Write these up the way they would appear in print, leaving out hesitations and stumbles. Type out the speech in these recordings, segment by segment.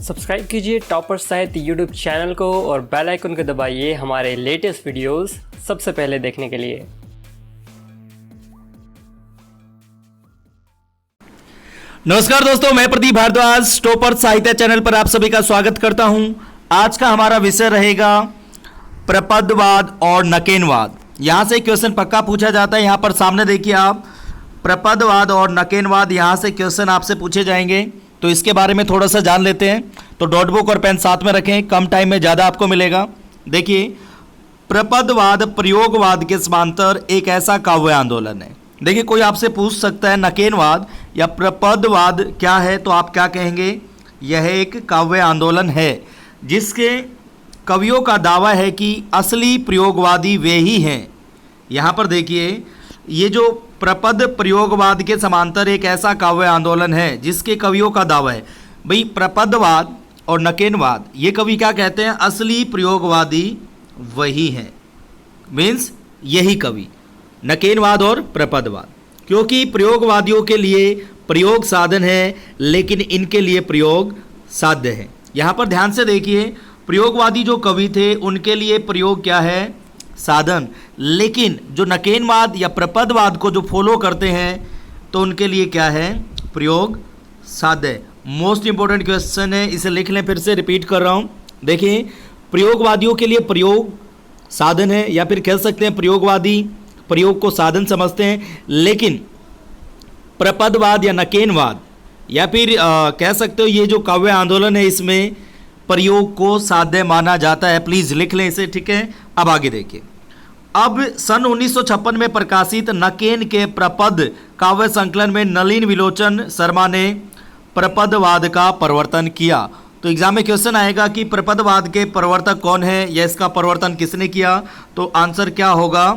Subscribe कीजिए topper साहित्य YouTube channel को और बेल आइकन को दबाइए हमारे लेटेस्ट वीडियोस सबसे पहले देखने के लिए। नमस्कार दोस्तों, मैं प्रदीप भारद्वाज टॉपर साहित्य चैनल पर आप सभी का स्वागत करता हूं। आज का हमारा विषय रहेगा प्रपदवाद और नकेनवाद। यहां से क्वेश्चन पक्का पूछा जाता है। यहां पर सामने देखिए आप, प्रपदवाद और नकेनवाद, यहां से क्वेश्चन आपसे पूछे जाएंगे, तो इसके बारे में थोड़ा सा जान लेते हैं। तो नोटबुक और पेन साथ में रखें, कम टाइम में ज़्यादा आपको मिलेगा। देखिए, प्रपदवाद प्रयोगवाद के समांतर एक ऐसा काव्य आंदोलन है। देखिए, कोई आपसे पूछ सकता है नकेनवाद या प्रपदवाद क्या है, तो आप क्या कहेंगे? यह एक काव्य आंदोलन है जिसके कवियों का दावा है कि असली प्रयोगवादी वे ही हैं। यहाँ पर देखिए, ये जो प्रपद प्रयोगवाद के समांतर एक ऐसा काव्य आंदोलन है जिसके कवियों का दावा है, भाई प्रपदवाद और नकेनवाद, ये कवि क्या कहते हैं? असली प्रयोगवादी वही हैं, मीन्स यही कवि, नकेनवाद और प्रपदवाद। क्योंकि प्रयोगवादियों के लिए प्रयोग साधन है, लेकिन इनके लिए प्रयोग साध्य है। यहाँ पर ध्यान से देखिए, प्रयोगवादी जो कवि थे उनके लिए प्रयोग क्या है? साधन। लेकिन जो नकेनवाद या प्रपदवाद को जो फॉलो करते हैं तो उनके लिए क्या है? प्रयोग साध्य। मोस्ट इंपॉर्टेंट क्वेश्चन है, इसे लिख लें, फिर से रिपीट कर रहा हूँ। देखिए, प्रयोगवादियों के लिए प्रयोग साधन है, या फिर कह सकते हैं प्रयोगवादी प्रयोग को साधन समझते हैं, लेकिन प्रपदवाद या नकेनवाद या फिर कह सकते हो ये जो काव्य आंदोलन है इसमें प्रयोग को साध्य माना जाता है। प्लीज़ लिख लें इसे, ठीक है। अब आगे देखिए, अब सन 1956 में प्रकाशित नकेन के प्रपद काव्य संकलन में नलिन विलोचन शर्मा ने प्रपदवाद का प्रवर्तन किया। तो एग्जाम में क्वेश्चन आएगा कि प्रपदवाद के प्रवर्तक कौन है या इसका प्रवर्तन किसने किया, तो आंसर क्या होगा?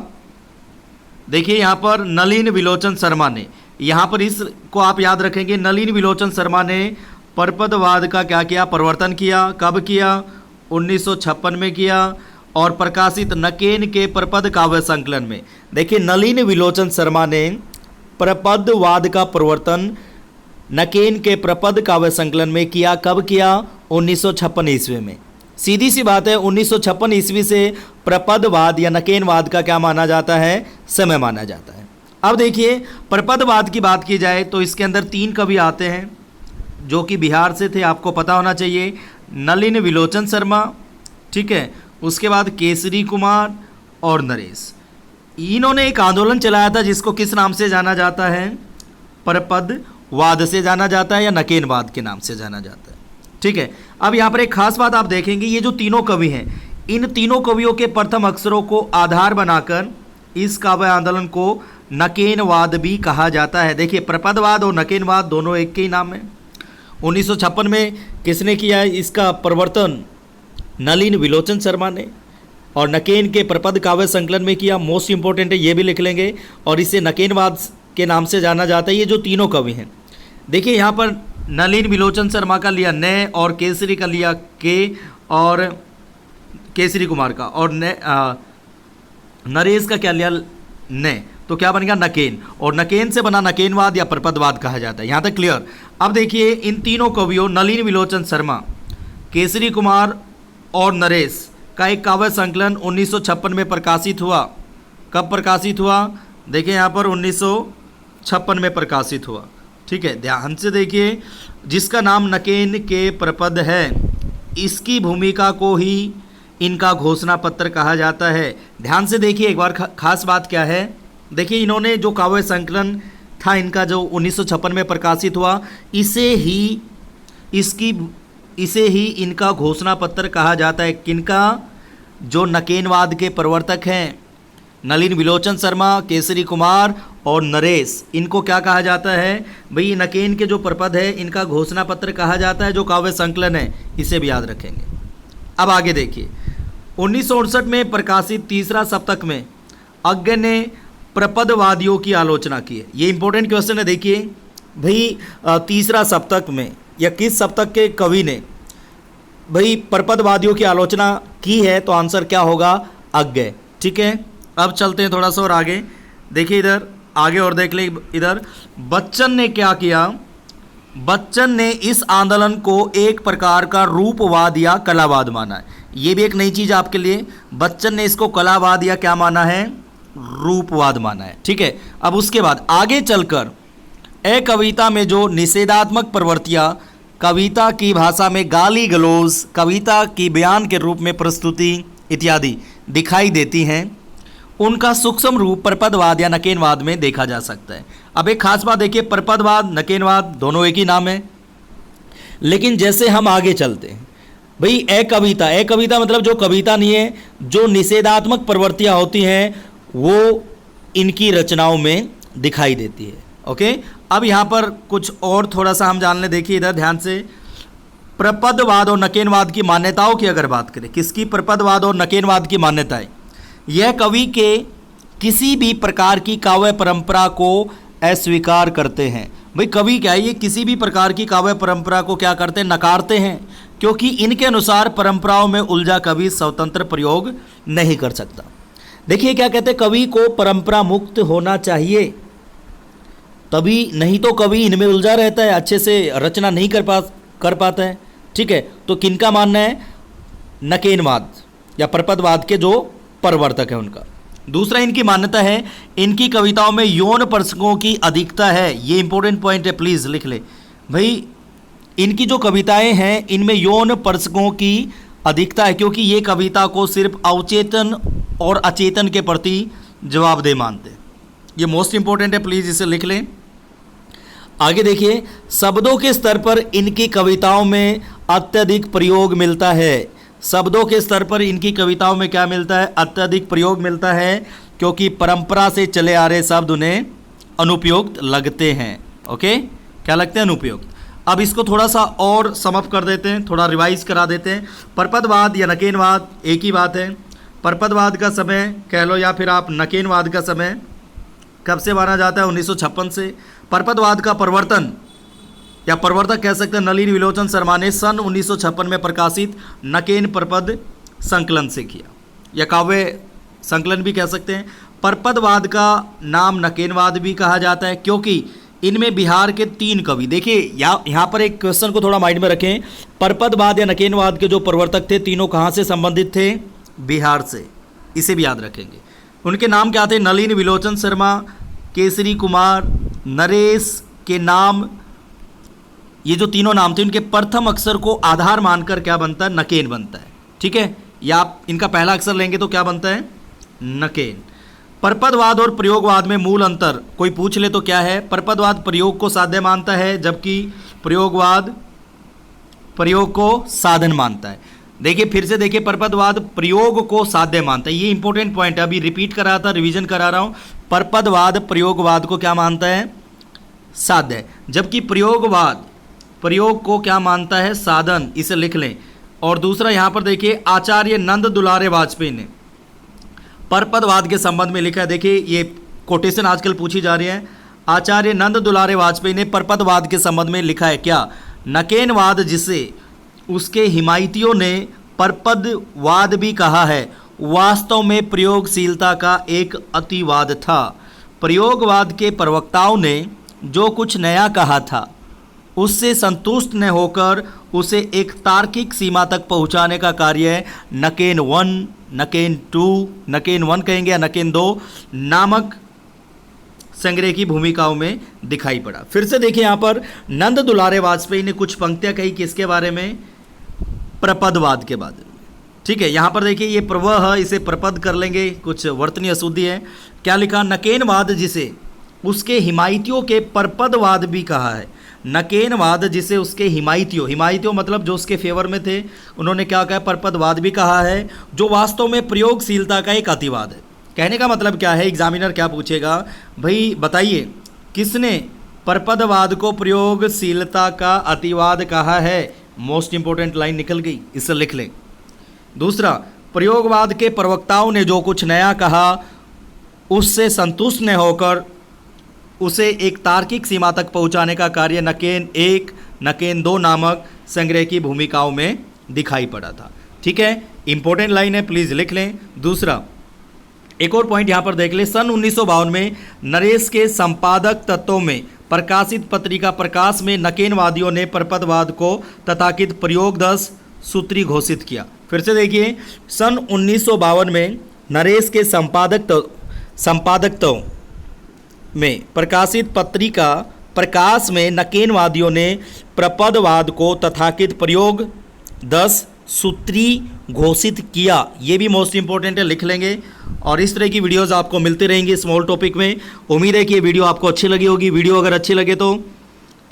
देखिए, यहाँ पर नलिन विलोचन शर्मा ने, यहाँ पर इसको आप याद रखेंगे, नलिन विलोचन शर्मा ने प्रपदवाद का क्या किया? प्रवर्तन किया। कब किया? 1956 में किया, और प्रकाशित नकेन के प्रपद काव्य संकलन में। देखिए, नलिन विलोचन शर्मा ने प्रपदवाद का प्रवर्तन नकेन के प्रपद काव्य संकलन में किया। कब किया? 1956 ईस्वी में। सीधी सी बात है, 1956 ईस्वी से प्रपदवाद या नकेनवाद का क्या माना जाता है? समय माना जाता है। अब देखिए, प्रपदवाद की बात की जाए तो इसके अंदर 3 कवि आते हैं जो कि बिहार से थे, आपको पता होना चाहिए। नलिन विलोचन शर्मा, ठीक है, उसके बाद केसरी कुमार और नरेश। इन्होंने एक आंदोलन चलाया था जिसको किस नाम से जाना जाता है? प्रपदवाद से जाना जाता है या नकेनवाद के नाम से जाना जाता है, ठीक है। अब यहाँ पर एक खास बात आप देखेंगे, ये जो तीनों कवि हैं, इन तीनों कवियों के प्रथम अक्षरों को आधार बनाकर इस काव्य आंदोलन को नकेनवाद भी कहा जाता है। देखिए, प्रपदवाद और नकेनवाद दोनों एक के ही नाम है। 1956 में किसने किया इसका प्रवर्तन? नलिन विलोचन शर्मा ने, और नकेन के प्रपद काव्य संकलन में किया। मोस्ट इंपॉर्टेंट है, ये भी लिख लेंगे, और इसे नकेनवाद के नाम से जाना जाता है। ये जो तीनों कवि हैं, देखिए यहाँ पर नलिन विलोचन शर्मा का लिया ने, और केसरी का लिया के, और केसरी कुमार का, और नरेश का क्या लिया? ने। तो क्या बनेगा? नकेन। और नकेन से बना नकेनवाद या प्रपदवाद कहा जाता है। यहाँ तक क्लियर। अब देखिए, इन तीनों कवियों नलिन विलोचन शर्मा, केसरी कुमार और नरेश का एक काव्य संकलन 1956 में प्रकाशित हुआ। कब प्रकाशित हुआ? देखिए यहाँ पर 1956 में प्रकाशित हुआ, ठीक है। ध्यान से देखिए, जिसका नाम नकेन के प्रपद है, इसकी भूमिका को ही इनका घोषणा पत्र कहा जाता है। ध्यान से देखिए, एक बार खास बात क्या है, देखिए इन्होंने जो काव्य संकलन था इनका जो 1956 में प्रकाशित हुआ, इसे ही इनका घोषणा पत्र कहा जाता है। किनका? जो नकेनवाद के प्रवर्तक हैं, नलिन विलोचन शर्मा, केसरी कुमार और नरेश, इनको क्या कहा जाता है? भाई नकेन के जो प्रपद है इनका घोषणा पत्र कहा जाता है, जो काव्य संकलन है, इसे भी याद रखेंगे। अब आगे देखिए, 1968 में प्रकाशित तीसरा सप्तक में अज्ञ ने प्रपदवादियों की आलोचना की है। ये इंपॉर्टेंट क्वेश्चन है। देखिए भाई, तीसरा सप्तक में या किस सप्तक के कवि ने भाई प्रपदवादियों की आलोचना की है, तो आंसर क्या होगा? अज्ञ, ठीक है। अब चलते हैं थोड़ा सा और आगे। देखिए इधर आगे और देख ले, इधर बच्चन ने क्या किया? बच्चन ने इस आंदोलन को एक प्रकार का रूपवाद या कलावाद माना है। ये भी एक नई चीज आपके लिए, बच्चन ने इसको कलावाद या क्या माना है, रूपवाद माना है। ठीक है, अब उसके बाद आगे चलकर ए कविता में जो निषेधात्मक प्रवृत्तियां कविता की भाषा में गाली गलौज, कविता की बयान के रूप में प्रस्तुति इत्यादि दिखाई देती हैं, उनका सूक्ष्म रूप प्रपदवाद या नकेनवाद में देखा जा सकता है। अब एक खास बात देखिए, प्रपदवाद नकेनवाद दोनों एक ही नाम है, लेकिन जैसे हम आगे चलते हैं भाई, ए कविता मतलब जो कविता नहीं है, जो निषेधात्मक प्रवृत्तियां होती हैं वो इनकी रचनाओं में दिखाई देती है। ओके, अब यहाँ पर कुछ और थोड़ा सा हम जान लें। देखिए इधर ध्यान से, प्रपदवाद और नकेनवाद की मान्यताओं की अगर बात करें, किसकी, प्रपदवाद और नकेनवाद की मान्यताएं, यह कवि के किसी भी प्रकार की काव्य परंपरा को अस्वीकार करते हैं। भाई कवि क्या है, ये किसी भी प्रकार की काव्य परंपरा को क्या करते हैं, नकारते हैं, क्योंकि इनके अनुसार परंपराओं में उलझा कवि स्वतंत्र प्रयोग नहीं कर सकता। देखिए क्या कहते हैं, कवि को परंपरा मुक्त होना चाहिए, तभी, नहीं तो कवि इनमें उलझा रहता है, अच्छे से रचना नहीं कर पाता है। ठीक है, तो किनका मानना है, नकेनवाद या प्रपदवाद के जो प्रवर्तक है उनका। दूसरा इनकी मान्यता है, इनकी कविताओं में यौन प्रसंगों की अधिकता है। ये इंपॉर्टेंट पॉइंट है, प्लीज लिख ले भाई, इनकी जो कविताएं हैं इनमें यौन प्रसंगों की अधिकता है, क्योंकि ये कविता को सिर्फ अवचेतन और अचेतन के प्रति जवाबदेह मानते हैं। ये मोस्ट इंपॉर्टेंट है, प्लीज इसे लिख लें। आगे देखिए, शब्दों के स्तर पर इनकी कविताओं में अत्यधिक प्रयोग मिलता है। शब्दों के स्तर पर इनकी कविताओं में क्या मिलता है, अत्यधिक प्रयोग मिलता है, क्योंकि परंपरा से चले आ रहे शब्द उन्हें अनुपयुक्त लगते हैं। ओके, क्या लगते हैं, अनुपयुक्त। अब इसको थोड़ा सा और समअप कर देते हैं, थोड़ा रिवाइज करा देते हैं। प्रपदवाद या नकेनवाद एक ही बात है। प्रपदवाद का समय कह लो या फिर आप नकेनवाद का समय कब से माना जाता है, 1956 से। प्रपदवाद का प्रवर्तन या प्रवर्तक कह सकते हैं नलिनी विलोचन शर्मा ने सन 1956 में प्रकाशित नकेन प्रपद संकलन से किया, या काव्य संकलन भी कह सकते हैं। प्रपदवाद का नाम नकेनवाद भी कहा जाता है, क्योंकि इनमें बिहार के 3 कवि, देखिए यहाँ पर एक क्वेश्चन को थोड़ा माइंड में रखें, प्रपदवाद या नकेनवाद के जो प्रवर्तक थे तीनों कहाँ से संबंधित थे, बिहार से, इसे भी याद रखेंगे। उनके नाम क्या थे, नलिनी विलोचन शर्मा, केसरी कुमार, नरेश के नाम, ये जो तीनों नाम थे उनके प्रथम अक्षर को आधार मानकर क्या बनता है, नकेन बनता है। ठीक है, या आप इनका पहला अक्षर लेंगे तो क्या बनता है, नकेन। प्रपदवाद और प्रयोगवाद में मूल अंतर कोई पूछ ले तो क्या है, प्रपदवाद प्रयोग को साध्य मानता है, जबकि प्रयोगवाद प्रयोग को साधन मानता है। देखिए फिर से देखिए, प्रपदवाद प्रयोग को साध्य मानता है, ये इंपॉर्टेंट पॉइंट है, अभी रिपीट करा था, रिवीजन करा रहा हूँ। प्रपदवाद प्रयोगवाद को क्या मानता है, साध्य, जबकि प्रयोगवाद प्रयोग को क्या मानता है, साधन, इसे लिख लें। और दूसरा यहाँ पर देखिए, आचार्य नंद दुलारे वाजपेयी ने प्रपदवाद के संबंध में लिखा है। देखिए ये कोटेशन आजकल पूछी जा रही है। आचार्य नंद दुलारे वाजपेयी ने प्रपदवाद के संबंध में लिखा है क्या, नकेनवाद जिसे उसके हिमायतियों ने प्रपदवाद भी कहा है, वास्तव में प्रयोगशीलता का एक अतिवाद था। प्रयोगवाद के प्रवक्ताओं ने जो कुछ नया कहा था उससे संतुष्ट न होकर उसे एक तार्किक सीमा तक पहुंचाने का कार्य नकेन 1, नकेन 2, नकेन 1 कहेंगे या नकेन 2 नामक संग्रह की भूमिकाओं में दिखाई पड़ा। फिर से देखिए यहाँ पर नंद दुलारे वाजपेयी ने कुछ पंक्तियाँ कही किसके बारे में, प्रपदवाद के बारे में। ठीक है, यहाँ पर देखिए ये प्रवह, इसे प्रपद कर लेंगे, कुछ वर्तनी अशुद्धि है। क्या लिखा, नकेनवाद जिसे उसके हिमायतियों के प्रपदवाद भी कहा है। नकेनवाद जिसे उसके हिमायतियों मतलब जो उसके फेवर में थे, उन्होंने क्या कहा, प्रपदवाद भी कहा है, जो वास्तव में प्रयोगशीलता का एक अतिवाद है। कहने का मतलब क्या है, एग्जामिनर क्या पूछेगा, भाई बताइए किसने प्रपदवाद को प्रयोगशीलता का अतिवाद कहा है। मोस्ट इंपॉर्टेंट लाइन निकल गई, इसे लिख लें। दूसरा, प्रयोगवाद के प्रवक्ताओं ने जो कुछ नया कहा उससे संतुष्ट न होकर उसे एक तार्किक सीमा तक पहुंचाने का कार्य नकेन 1, नकेन 2 नामक संग्रह की भूमिकाओं में दिखाई पड़ा था। ठीक है, इंपॉर्टेंट लाइन है, प्लीज लिख लें। दूसरा, एक और पॉइंट यहाँ पर देख ले, सन 1952 में नरेश के संपादक तत्वों में प्रकाशित पत्रिका प्रकाश में नकेनवादियों ने प्रपदवाद को तथाकथित प्रयोग 10 सूत्री घोषित किया। फिर से देखिए, सन 1952 में नरेश के संपादकत्व में प्रकाशित पत्रिका प्रकाश में नकेनवादियों ने प्रपदवाद को तथाकथित प्रयोग 10 सूत्री घोषित किया। ये भी मोस्ट इंपॉर्टेंट है, लिख लेंगे। और इस तरह की वीडियोस आपको मिलती रहेंगी स्मॉल टॉपिक में। उम्मीद है कि ये वीडियो आपको अच्छी लगी होगी। वीडियो अगर अच्छी लगे तो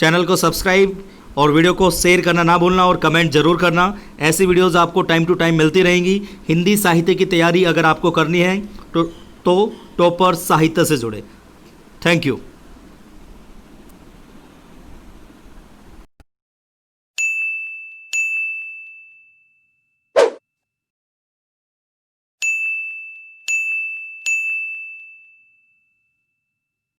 चैनल को सब्सक्राइब और वीडियो को शेयर करना ना भूलना और कमेंट जरूर करना। ऐसी वीडियोस आपको टाइम टू टाइम मिलती रहेंगी। हिंदी साहित्य की तैयारी अगर आपको करनी है तो टॉपर साहित्य से जुड़े। Thank you.